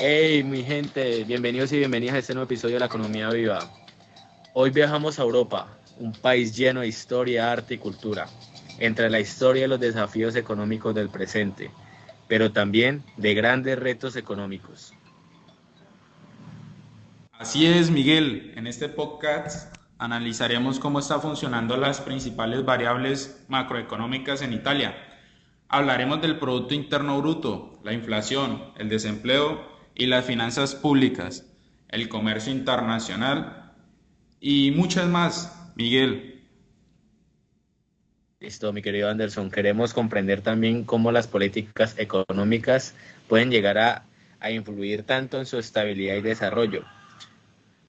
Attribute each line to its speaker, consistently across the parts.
Speaker 1: Hey, mi gente, bienvenidos y bienvenidas a este nuevo episodio de La Economía Viva. Hoy viajamos a Europa, un país lleno de historia, arte y cultura, entre la historia y los desafíos económicos del presente, pero también de grandes retos económicos.
Speaker 2: Así es, Miguel. En este podcast analizaremos cómo están funcionando las principales variables macroeconómicas en Italia. Hablaremos del Producto Interno Bruto, la inflación, el desempleo y las finanzas públicas, el comercio internacional y muchas más, Miguel.
Speaker 1: Listo, mi querido Anderson, queremos comprender también cómo las políticas económicas pueden llegar a influir tanto en su estabilidad y desarrollo.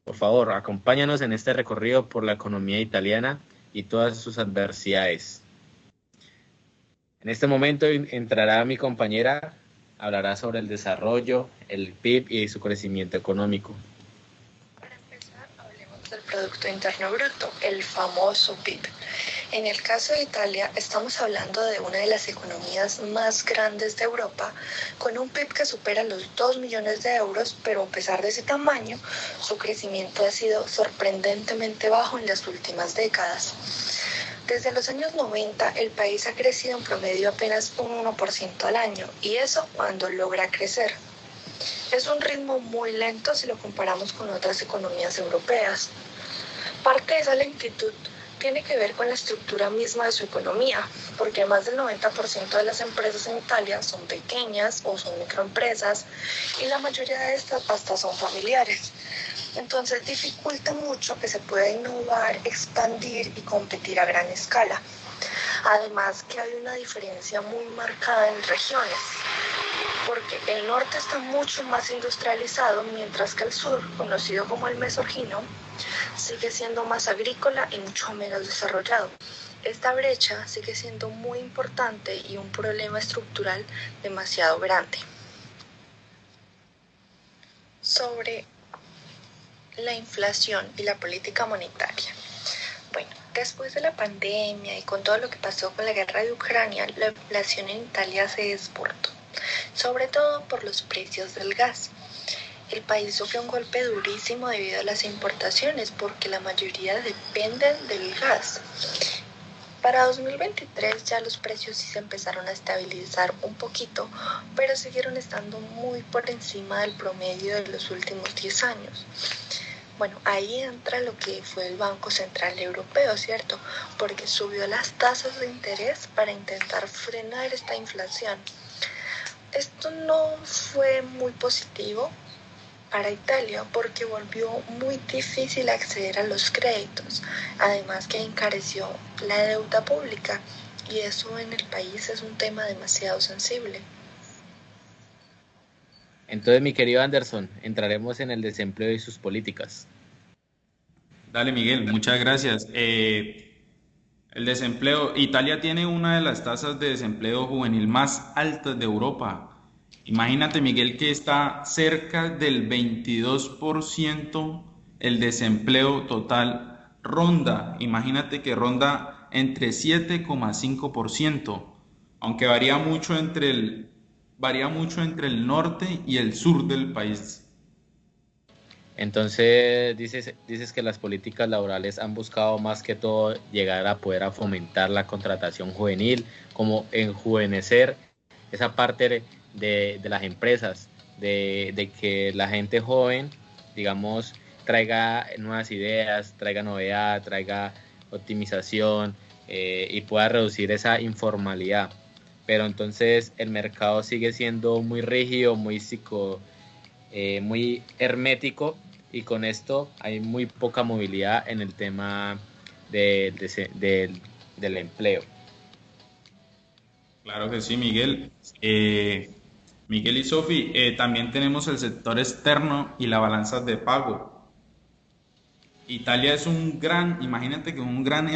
Speaker 1: Por favor, acompáñanos en este recorrido por la economía italiana y todas sus adversidades. En este momento entrará mi compañera, hablará sobre el desarrollo, el PIB y su crecimiento económico.
Speaker 3: Para empezar, hablemos del Producto Interno Bruto, el famoso PIB. En el caso de Italia, estamos hablando de una de las economías más grandes de Europa, con un PIB que supera los 2 millones de euros, pero a pesar de ese tamaño, su crecimiento ha sido sorprendentemente bajo en las últimas décadas. Desde los años 90, el país ha crecido en promedio apenas un 1% al año, y eso cuando logra crecer. Es un ritmo muy lento si lo comparamos con otras economías europeas. Parte de esa lentitud tiene que ver con la estructura misma de su economía, porque más del 90% de las empresas en Italia son pequeñas o son microempresas y la mayoría de estas hasta son familiares. Entonces dificulta mucho que se pueda innovar, expandir y competir a gran escala. Además que hay una diferencia muy marcada en regiones, porque el norte está mucho más industrializado, mientras que el sur, conocido como el Mesorgino, sigue siendo más agrícola y mucho menos desarrollado. Esta brecha sigue siendo muy importante y un problema estructural demasiado grande. Sobre la inflación y la política monetaria. Bueno, después de la pandemia y con todo lo que pasó con la guerra de Ucrania, la inflación en Italia se desbordó, sobre todo por los precios del gas. El país sufrió un golpe durísimo debido a las importaciones, porque la mayoría dependen del gas. Para 2023 ya los precios sí se empezaron a estabilizar un poquito, pero siguieron estando muy por encima del promedio de los últimos 10 años. Bueno, ahí entra lo que fue el Banco Central Europeo, ¿cierto? Porque subió las tasas de interés para intentar frenar esta inflación. Esto no fue muy positivo para Italia, porque volvió muy difícil acceder a los créditos, además que encareció la deuda pública, y eso en el país es un tema demasiado sensible.
Speaker 1: Entonces, mi querido Anderson, entraremos en el desempleo y sus políticas.
Speaker 2: Dale, Miguel, muchas gracias. El desempleo, Italia tiene una de las tasas de desempleo juvenil más altas de Europa. Imagínate, Miguel, que está cerca del 22% el desempleo total ronda. Imagínate que ronda entre 7,5%, aunque varía mucho entre el norte y el sur del país.
Speaker 1: Entonces, dices que las políticas laborales han buscado más que todo llegar a poder a fomentar la contratación juvenil, como enjuvenecer esa parte de las empresas, de que la gente joven, digamos, traiga nuevas ideas, traiga novedad, traiga optimización y pueda reducir esa informalidad. Pero entonces el mercado sigue siendo muy rígido, muy hermético, y con esto hay muy poca movilidad en el tema del empleo.
Speaker 2: Claro que sí, Miguel. Miguel y Sofi, también tenemos el sector externo y la balanza de pago. Italia es imagínate que es un gran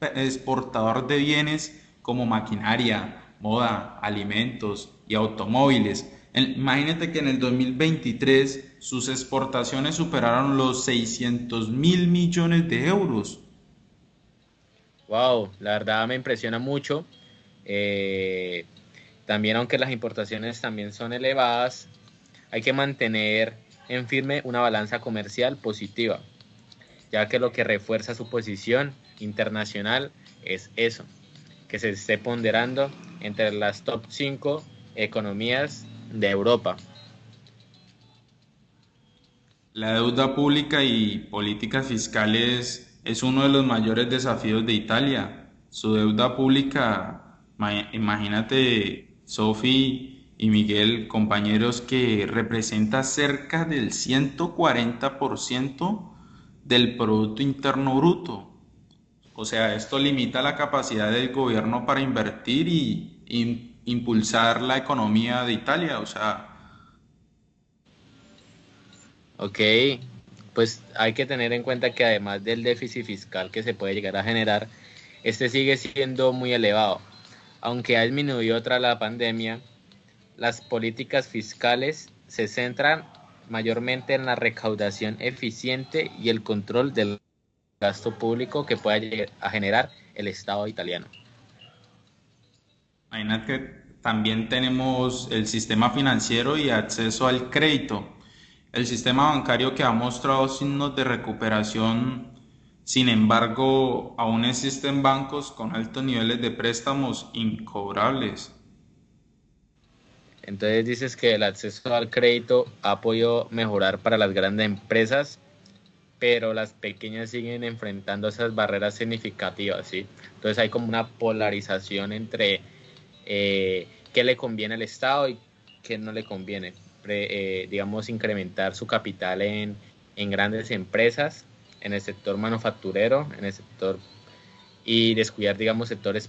Speaker 2: exportador de bienes como maquinaria, moda, alimentos y automóviles. Imagínate que en el 2023 sus exportaciones superaron los 600.000 millones de euros.
Speaker 1: Wow, la verdad me impresiona mucho. Eh, También, aunque las importaciones también son elevadas, hay que mantener en firme una balanza comercial positiva, ya que lo que refuerza su posición internacional es eso, que se esté ponderando entre las top 5 economías de Europa.
Speaker 2: La deuda pública y políticas fiscales es uno de los mayores desafíos de Italia. Su deuda pública, imagínate, Sofi y Miguel, compañeros, que representa cerca del 140% del Producto Interno Bruto. O sea, esto limita la capacidad del gobierno para invertir y impulsar la economía de Italia. O sea,
Speaker 1: Ok, pues hay que tener en cuenta que además del déficit fiscal que se puede llegar a generar, este sigue siendo muy elevado. Aunque ha disminuido tras la pandemia, las políticas fiscales se centran mayormente en la recaudación eficiente y el control del gasto público que pueda llegar a generar el Estado italiano.
Speaker 2: imagínate que también tenemos el sistema financiero y acceso al crédito. El sistema bancario que ha mostrado signos de recuperación, sin embargo, aún existen bancos con altos niveles de préstamos incobrables.
Speaker 1: Entonces dices que el acceso al crédito ha podido mejorar para las grandes empresas, pero las pequeñas siguen enfrentando esas barreras significativas, ¿sí? Entonces hay como una polarización entre qué le conviene al Estado y qué no le conviene. Digamos, incrementar su capital en grandes empresas, en el sector manufacturero, en el sector y descuidar, digamos, sectores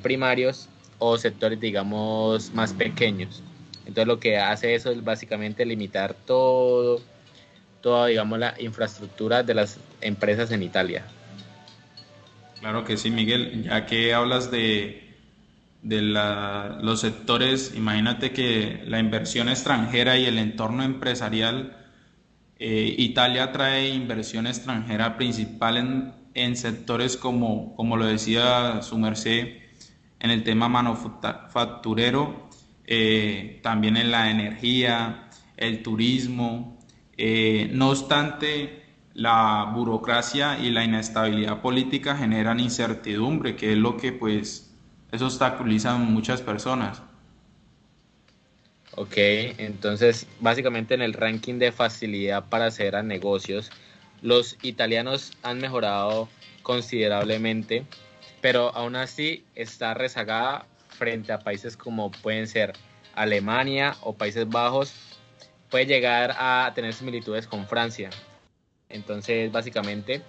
Speaker 1: primarios o sectores, digamos, más pequeños. Entonces lo que hace eso es básicamente limitar toda, digamos, la infraestructura de las empresas en Italia.
Speaker 2: Claro que sí, Miguel, ya que hablas de los sectores, imagínate que la inversión extranjera y el entorno empresarial, Italia trae inversión extranjera principal en sectores como lo decía su merced, en el tema manufacturero, también en la energía, el turismo. No obstante, la burocracia y la inestabilidad política generan incertidumbre, que es lo que pues eso obstaculiza a muchas personas.
Speaker 1: Ok, entonces básicamente en el ranking de facilidad para hacer a negocios, los italianos han mejorado considerablemente, pero aún así está rezagada frente a países como pueden ser Alemania o Países Bajos, puede llegar a tener similitudes con Francia. Entonces básicamente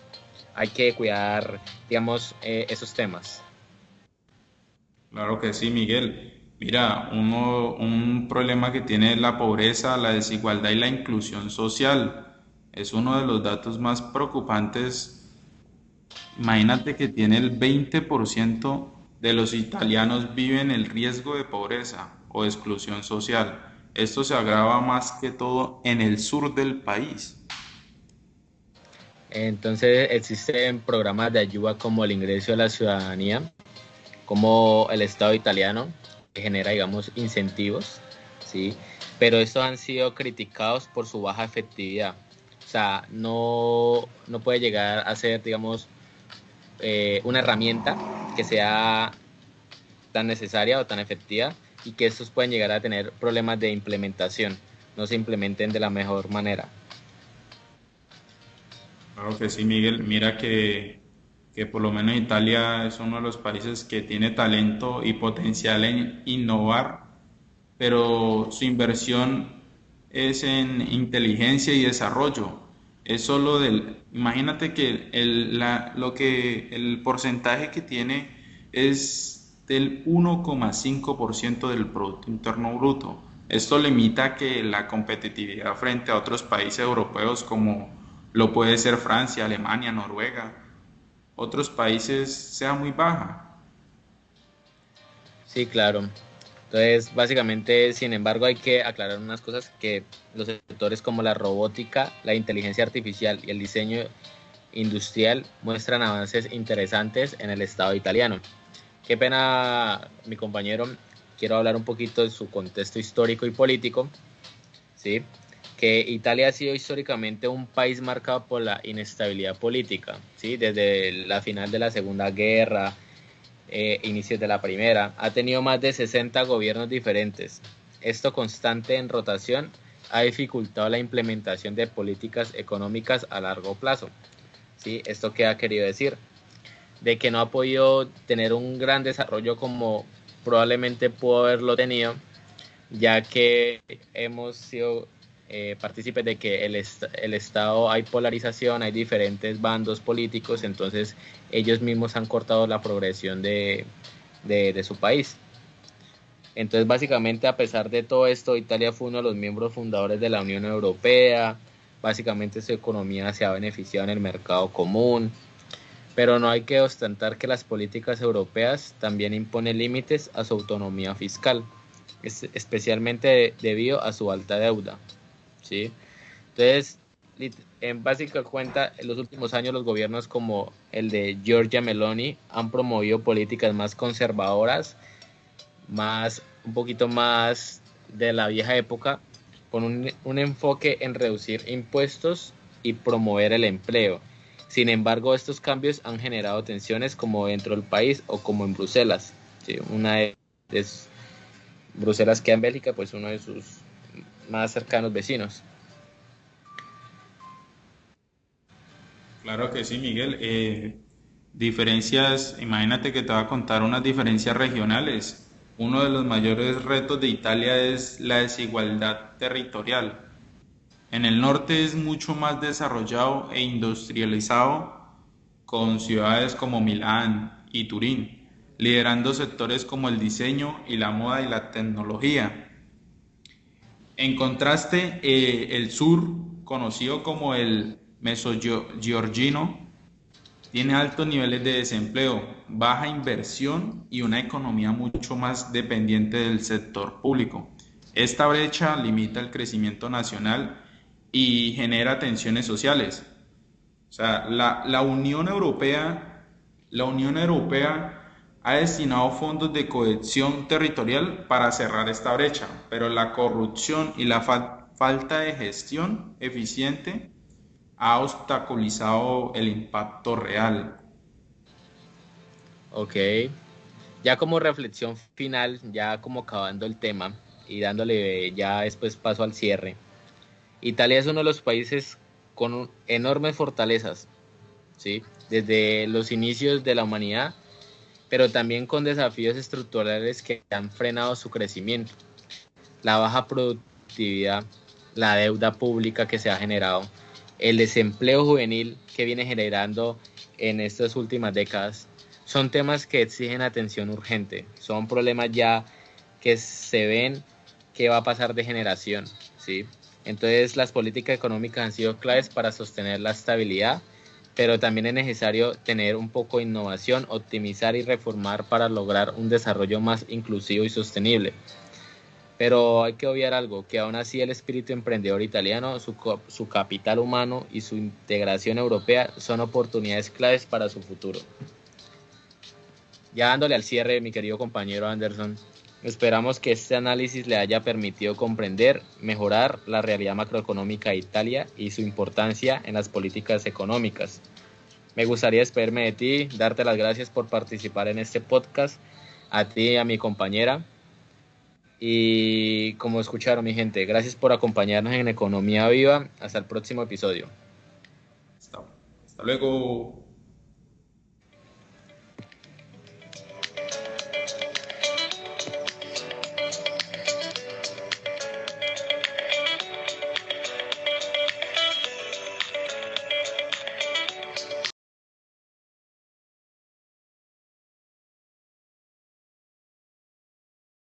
Speaker 1: hay que cuidar, digamos, esos temas.
Speaker 2: Claro que sí, Miguel. Mira, un problema que tiene la pobreza, la desigualdad y la inclusión social es uno de los datos más preocupantes. Imagínate que tiene el 20% de los italianos viven el riesgo de pobreza o exclusión social. Esto se agrava más que todo en el sur del país.
Speaker 1: Entonces existen programas de ayuda como el ingreso a la ciudadanía, como el Estado italiano, que genera, digamos, incentivos, ¿sí? Pero estos han sido criticados por su baja efectividad. O sea, no puede llegar a ser, digamos, una herramienta que sea tan necesaria o tan efectiva y que estos pueden llegar a tener problemas de implementación, no se implementen de la mejor manera.
Speaker 2: Claro que sí, Miguel. Mira que por lo menos Italia es uno de los países que tiene talento y potencial en innovar, pero su inversión es en inteligencia y desarrollo. Es solo imagínate que el porcentaje que tiene es del 1,5% del Producto Interno Bruto. Esto limita que la competitividad frente a otros países europeos como lo puede ser Francia, Alemania, Noruega, otros países sea muy baja.
Speaker 1: Sí, claro. Entonces, básicamente, sin embargo, hay que aclarar unas cosas que los sectores como la robótica, la inteligencia artificial y el diseño industrial muestran avances interesantes en el Estado italiano. Qué pena, mi compañero, quiero hablar un poquito de su contexto histórico y político, ¿sí? Que Italia ha sido históricamente un país marcado por la inestabilidad política, ¿sí? Desde la final de la Segunda Guerra, inicios de la Primera, ha tenido más de 60 gobiernos diferentes. Esto constante en rotación ha dificultado la implementación de políticas económicas a largo plazo, ¿sí? ¿Esto qué ha querido decir? De que no ha podido tener un gran desarrollo como probablemente pudo haberlo tenido, ya que hemos sido partícipes de que el Estado hay polarización, hay diferentes bandos políticos, entonces ellos mismos han cortado la progresión de su país. Entonces básicamente a pesar de todo esto, Italia fue uno de los miembros fundadores de la Unión Europea, básicamente su economía se ha beneficiado en el mercado común, pero no hay que ostentar que las políticas europeas también imponen límites a su autonomía fiscal, especialmente debido a su alta deuda, ¿sí? Entonces, en básica cuenta, en los últimos años los gobiernos como el de Giorgia Meloni han promovido políticas más conservadoras, un poquito más de la vieja época, con un enfoque en reducir impuestos y promover el empleo. Sin embargo, estos cambios han generado tensiones como dentro del país o como en Bruselas, ¿sí? Una de Bruselas queda en Bélgica, pues uno de sus más cercanos vecinos.
Speaker 2: Claro que sí, Miguel. Diferencias, imagínate que te voy a contar unas diferencias regionales. Uno de los mayores retos de Italia es la desigualdad territorial. En el norte es mucho más desarrollado e industrializado, con ciudades como Milán y Turín, liderando sectores como el diseño y la moda y la tecnología. En contraste, el sur, conocido como el Mesogiorgino, tiene altos niveles de desempleo, baja inversión y una economía mucho más dependiente del sector público. Esta brecha limita el crecimiento nacional y genera tensiones sociales. O sea, la Unión Europea ha destinado fondos de cohesión territorial para cerrar esta brecha, pero la corrupción y la falta de gestión eficiente ha obstaculizado el impacto real.
Speaker 1: Ok, ya como reflexión final, ya como acabando el tema y dándole ya después paso al cierre. Italia es uno de los países con enormes fortalezas, ¿sí? Desde los inicios de la humanidad, pero también con desafíos estructurales que han frenado su crecimiento. La baja productividad, la deuda pública que se ha generado, el desempleo juvenil que viene generando en estas últimas décadas, son temas que exigen atención urgente, son problemas ya que se ven que va a pasar de generación, ¿sí? Entonces las políticas económicas han sido claves para sostener la estabilidad, pero también es necesario tener un poco de innovación, optimizar y reformar para lograr un desarrollo más inclusivo y sostenible. Pero hay que obviar algo, que aún así el espíritu emprendedor italiano, su capital humano y su integración europea son oportunidades claves para su futuro. Ya dándole al cierre, mi querido compañero Anderson, esperamos que este análisis le haya permitido comprender, mejorar la realidad macroeconómica de Italia y su importancia en las políticas económicas. Me gustaría despedirme de ti, darte las gracias por participar en este podcast, a ti y a mi compañera. Y como escucharon, mi gente, gracias por acompañarnos en Economía Viva. Hasta el próximo episodio.
Speaker 2: Hasta luego.